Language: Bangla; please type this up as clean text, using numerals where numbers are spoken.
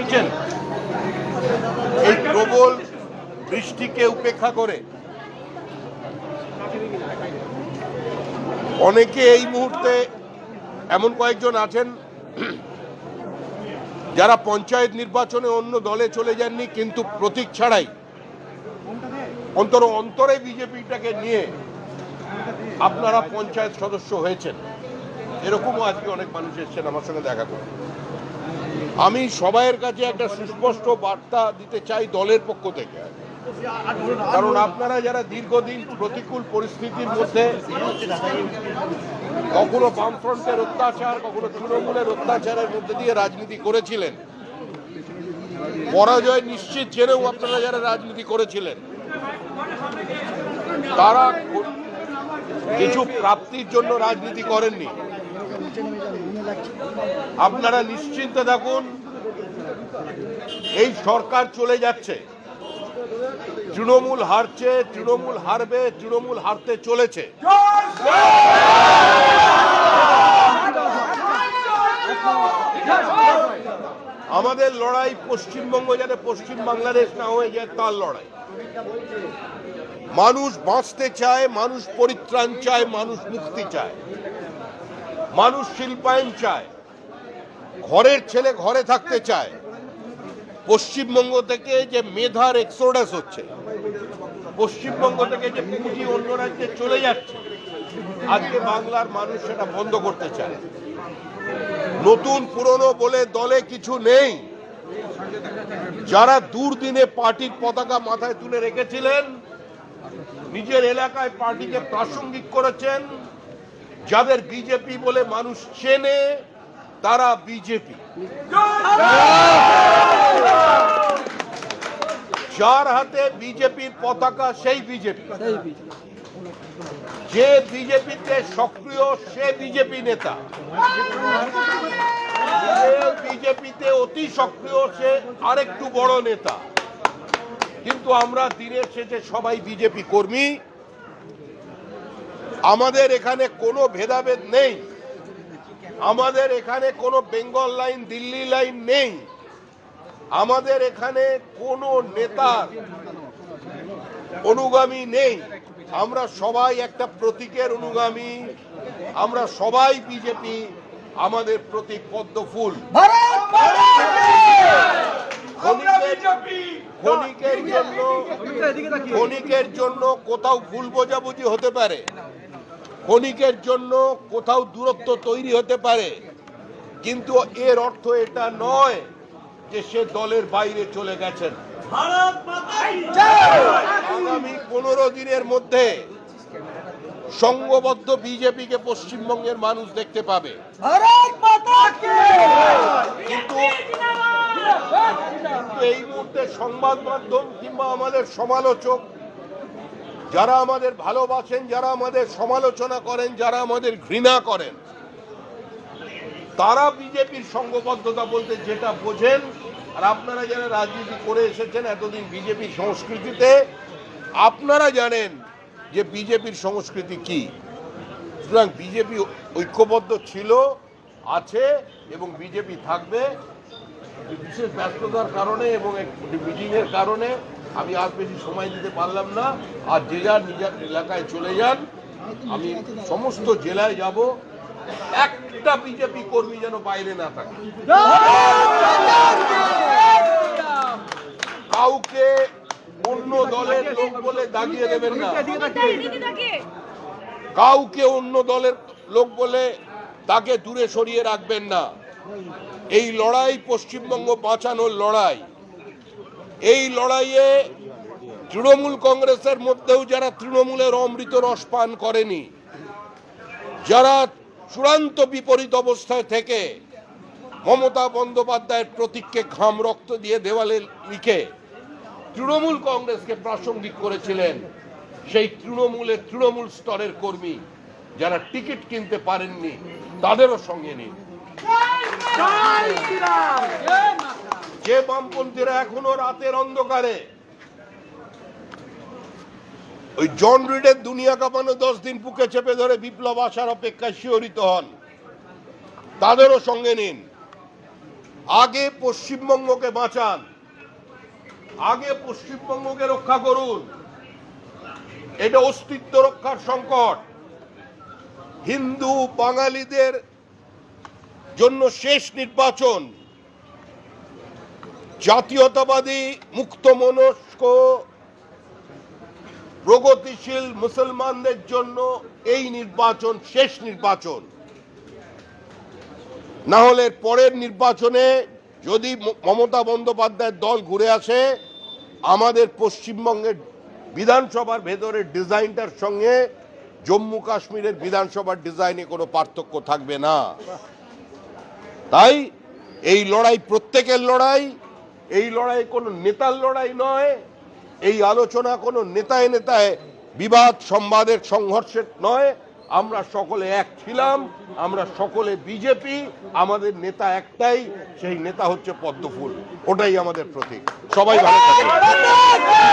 দেখছেন এই প্রবল বৃষ্টিকে উপেক্ষা করে অনেকে এই মুহূর্তে এমন কয়েকজন আছেন যারা পঞ্চায়েত নির্বাচনে অন্য দলে চলে যাননি, কিন্তু প্রতীক ছাড়াই অন্তরে বিজেপিটাকে নিয়ে আপনারা পঞ্চায়েত সদস্য হয়েছেন। এরকমও আজকে অনেক মানুষ এসেছেন আমার সঙ্গে দেখা করে। আমি সবাইয়ের কাছে একটা সুস্পষ্ট বার্তা দিতে চাই দলের পক্ষ থেকে, কারণ আপনারা যারা দীর্ঘদিন প্রতিকূল পরিস্থিতির মধ্যে কখনো বামফ্রন্টের অত্যাচার, কখনো তৃণমূলের অত্যাচারের মধ্যে দিয়ে রাজনীতি করেছিলেন, পরাজয় নিশ্চিত জেনেও আপনারা যারা রাজনীতি করেছিলেন, তারা কিছু প্রাপ্তির জন্য রাজনীতি করেননি। আপনারা নিশ্চিন্তে থাকুন, এই সরকার চলে যাচ্ছে, তৃণমূল হারছে, তৃণমূল হারবে, তৃণমূল হারতে চলেছে। আমাদের লড়াই পশ্চিমবঙ্গ যাতে পশ্চিম বাংলাদেশ না হয়ে যায় তার লড়াই। মানুষ বাঁচতে চায়, মানুষ পরিত্রাণ চায়, মানুষ মুক্তি চায়, মানুষ শিল্পায়ন চায়, ঘরের ছেলে ঘরে থাকতে চায়। পশ্চিমবঙ্গ থেকে যে মেধার এক্সোডাস হচ্ছে, পশ্চিমবঙ্গ থেকে যে পুঁজি অন্য রাজ্যে চলে যাচ্ছে, আজকে বাংলার মানুষ সেটা বন্ধ করতে চায়। নতুন পুরনো বলে দলে কিছু নেই। যারা দুর্দিনে পার্টির পতাকা মাথায় তুলে রেখেছিলেন, নিজের এলাকায় পার্টিকে প্রাসঙ্গিক করেছেন, যাদের বিজেপি বলে মানুষ চেনে, তারা বিজেপি। যার হাতে বিজেপির পতাকা সেই বিজেপি। যে বিজেপিতে সক্রিয় সে বিজেপি নেতা, যে বিজেপিতে অতি সক্রিয় সে আরেকটু বড় নেতা। কিন্তু আমরা দিনের শেষে সবাই বিজেপি কর্মী। আমাদের এখানে কোনো ভেদাভেদ নেই, আমাদের এখানে কোনো বেঙ্গল লাইন দিল্লি লাইন নেই, আমাদের এখানে কোনো নেতার অনুগামী নেই। আমরা সবাই একটা প্রতীকের অনুগামী, আমরা সবাই বিজেপি। আমাদের প্রতীক পদ্ম ফুল। ক্ষণিকের জন্য কোথাও ভুল বোঝাবুঝি হতে পারে, ক্ষণিকের জন্য কোথাও দূরত্ব তৈরি হতে পারে, কিন্তু এর অর্থ এটা নয় যে সে দলের বাইরে চলে গেছেন। আগামী 15 দিনের মধ্যে সংঘবদ্ধ বিজেপিকে পশ্চিমবঙ্গের মানুষ দেখতে পাবে। কিন্তু এই মুহূর্তে সংবাদ মাধ্যম কিংবা আমাদের সমালোচক, যারা আমাদের ভালোবাসেন, যারা আমাদের সমালোচনা করেন, যারা আমাদের ঘৃণা করেন, তারা বিজেপির সংঘবদ্ধতা বলতে যেটা বোঝেন, আর আপনারা যারা রাজনীতি করে এসেছেন এতদিন বিজেপির সংস্কৃতিতে, আপনারা জানেন যে বিজেপির সংস্কৃতি কি। সুতরাং বিজেপি ঐক্যবদ্ধ ছিল, আছে এবং বিজেপি থাকবে। বিশেষ ব্যস্ততার কারণে এবং মিটিংয়ের কারণে আমি আর বেশি সময় দিতে পারলাম না। আর যে যার নিজের এলাকায় চলে যান। আমি সমস্ত জেলায় যাব, একটা বিজেপি কর্মী যেন বাইরে না থাকে। কাউকে অন্য দলের লোক বলে দাগিয়ে দেবেন না, কাউকে অন্য দলের লোক বলে তাকে দূরে সরিয়ে রাখবেন না। এই লড়াই পশ্চিমবঙ্গ বাঁচানোর লড়াই। এই লড়াইয়ে তৃণমূল কংগ্রেসের মধ্যেও যারা তৃণমূলের অমৃত রস পান করেনি, যারা চূড়ান্ত বিপরীত অবস্থায় থেকে মমতা বন্দ্যোপাধ্যায়ের প্রতীককে ঘাম রক্ত দিয়ে দেওয়ালে লিখে তৃণমূল কংগ্রেসকে প্রাসঙ্গিক করেছিলেন, সেই তৃণমূলের তৃণমূল স্তরের কর্মী যারা টিকিট কিনতে পারেননি, তাদেরও সঙ্গে নিন। যে বামপন্থীরা এখনো রাতের অন্ধকারে ওই জন রিডের দুনিয়া কাঁপানো 10 দিন বুকে চেপে ধরে বিপ্লব আসার অপেক্ষায় শিহরিত হন, তাদেরও সঙ্গে নিন। আগে পশ্চিমবঙ্গকে বাঁচান, আগে পশ্চিমবঙ্গকে রক্ষা করুন। এটা অস্তিত্ব রক্ষার সংকট। হিন্দু বাঙালিদের জন্য শেষ নির্বাচন। জাতীয়তাবাদী মুক্তমনস্ক প্রগতিশীল মুসলমানদের জন্য এই নির্বাচন শেষ নির্বাচন। না হলে পরের নির্বাচনে যদি মমতা বন্দ্যোপাধ্যায়ের দল ঘুরে আসে, আমাদের পশ্চিমবঙ্গের বিধানসভার ভেতরের ডিজাইনটার সঙ্গে জম্মু কাশ্মীরের বিধানসভার ডিজাইনে কোনো পার্থক্য থাকবে না। তাই এই লড়াই প্রত্যেকের লড়াই। এই লড়াই কোনো নেতার লড়াই নয়। এই আলোচনা কোনো নেতায় নেতায় বিবাদ সংবাদের সংঘর্ষের নয়। আমরা সকলে এক ছিলাম, আমরা সকলে বিজেপি। আমাদের নেতা একটাই, সেই নেতা হচ্ছে পদ্মফুল। ওটাই আমাদের প্রতীক। সবাই ভালো থাকবেন।